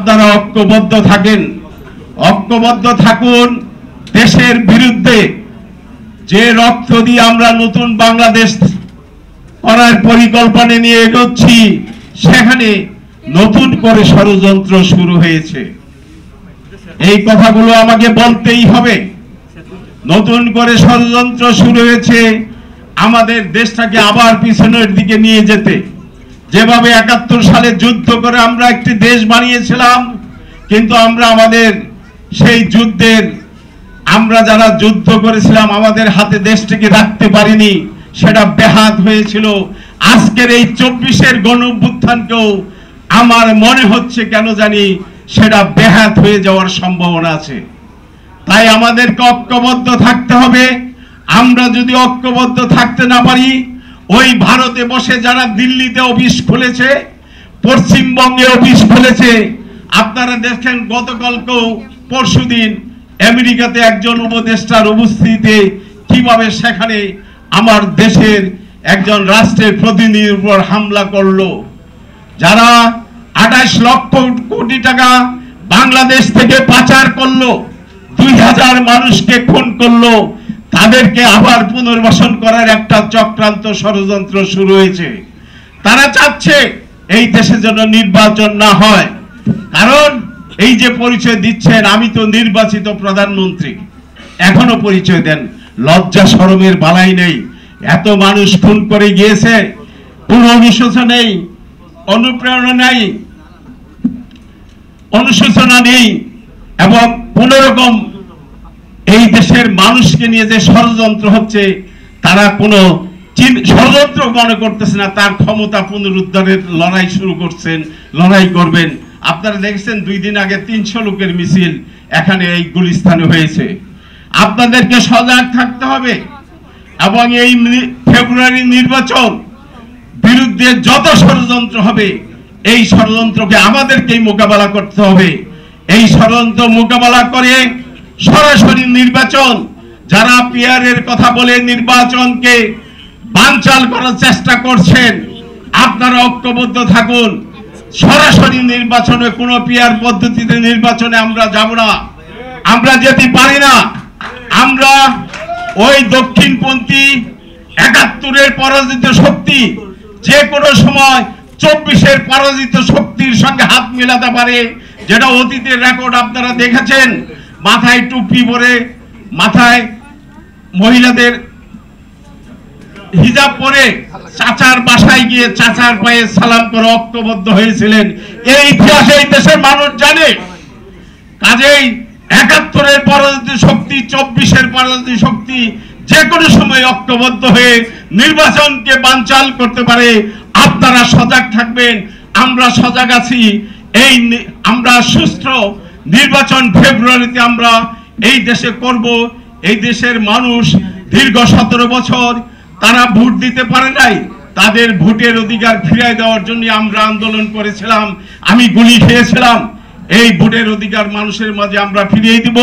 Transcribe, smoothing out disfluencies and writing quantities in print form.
আপনারা ঐক্যবদ্ধ থাকেন, ঐক্যবদ্ধ থাকুন। দেশের বিরুদ্ধে যে রক্ত দিয়ে আমরা নতুন বাংলাদেশ করার পরিকল্পনা নিয়ে এগোচ্ছি, সেখানে নতুন করে ষড়যন্ত্র শুরু হয়েছে। এই কথাগুলো আমাকে বলতেই হবে। নতুন করে ষড়যন্ত্র শুরু হয়েছে আমাদের দেশটাকে আবার পিছনের দিকে নিয়ে যেতে। যেভাবে ৭১ সালে যুদ্ধ করে আমরা একটি দেশ বানিয়েছিলাম, কিন্তু আমরা আমাদের সেই যুদ্ধের আমরা যারা যুদ্ধ করেছিলাম আমাদের হাতে দেশটাকে রাখতে পারিনি, সেটা ব্যাহত হয়েছিল। আজকের এই ২৪-এর গণঅভ্যুত্থানকেও আমার মনে হচ্ছে কেন জানি সেটা ব্যাহত হয়ে যাওয়ার সম্ভাবনা আছে। তাই আমাদেরকে ঐক্যবদ্ধ থাকতে হবে। আমরা যদি ঐক্যবদ্ধ থাকতে না পারি, ওই ভারতে বসে যারা দিল্লিতে অফিস খুলেছে, পশ্চিমবঙ্গে অফিস খুলেছে, আপনারা দেখেন গতকালকেও পরশুদিন আমেরিকাতে একজন উপদেষ্টার উপস্থিতিতে কিভাবে সেখানে আমার দেশের একজন রাষ্ট্রের প্রতিনিধির উপর হামলা করলো। যারা ২৮ লক্ষ কোটি টাকা বাংলাদেশ থেকে পাচার করলো, ২০০০ মানুষকে খুন করলো, তাদেরকে আবার পুনর্বাসন করার একটা চক্রান্ত ষড়যন্ত্র শুরু হয়েছে। তারা চাচ্ছে এই দেশে যেন নির্বাচন না হয়। কারণ এই যে পরিচয় দিচ্ছেন, আমি তো নির্বাচিত প্রধানমন্ত্রী, এখনো পরিচয় দেন, লজ্জা শরমের বালাই নেই। এত মানুষ খুন করে গিয়েছে, কোনো অনুশোচনা নেই, অনুপ্রেরণা নেই, অনুশোচনা নেই, এবং কোন রকম এই দেশের মানুষকে নিয়ে যে ষড়যন্ত্র হচ্ছে, তারা কোনো ষড়যন্ত্র মনে করতেছে না। তার ক্ষমতা পুনরুদ্ধারের লড়াই শুরু করছেন, লড়াই করবেন। আপনারা দেখছেন 2 দিন আগে 300 লোকের মিছিল এখানে এই গুলিস্তানে হয়েছে। আপনাদেরকে সজাগ থাকতে হবে এবং এই ফেব্রুয়ারি নির্বাচন বিরুদ্ধে যত ষড়যন্ত্র হবে, এই ষড়যন্ত্রকে আমাদেরকেই মোকাবেলা করতে হবে। এই ষড়যন্ত্র মোকাবেলা করে সরাসরি নির্বাচন, যারা পিয়ারের কথা বলে নির্বাচনকে বানচাল করার চেষ্টা করছেন, আপনারা ঐক্যবদ্ধ থাকুন। সরাসরি নির্বাচনে, কোনো পিয়ার পদ্ধতিতে নির্বাচনে আমরা যাব না, আমরা যেতে পারি না। আমরা ওই দক্ষিণপন্থী ৭১-এর পরাজিত শক্তি যে কোনো সময় ২৪-এর পরাজিত শক্তির সঙ্গে হাত মেলাতে পারে, যেটা অতীতের রেকর্ড আপনারা দেখেছেন। মাথায় টুপি পরে, মাথায় মহিলাদের হিজাব পরে চাচার বাসায় গিয়ে চাচার পায়ে সালাম করে ঐক্যবদ্ধ হয়েছিলেন। এই ইতিহাস এই দেশের মানুষ জানে। কাজেই ৭১-এর পরাজিত শক্তি, ২৪-এর পরাজিত শক্তি যে কোনো সময় ঐক্যবদ্ধ হয়ে নির্বাচনকে বানচাল করতে পারে। আপনারা সজাগ থাকবেন, আমরা সজাগ আছি। এই আমরা সুষ্ঠু নির্বাচন ফেব্রুয়ারিতে আমরা এই দেশে করব। এই দেশের মানুষ দীর্ঘ ১৭ বছর তারা ভোট দিতে পারে নাই, তাদের ভোটের অধিকার ফিরিয়ে দেওয়ার জন্য আমরা আন্দোলন করেছিলাম, আমি গুলি খেয়েছিলাম। এই ভোটের অধিকার মানুষের মাঝে আমরা ফিরিয়ে দিব।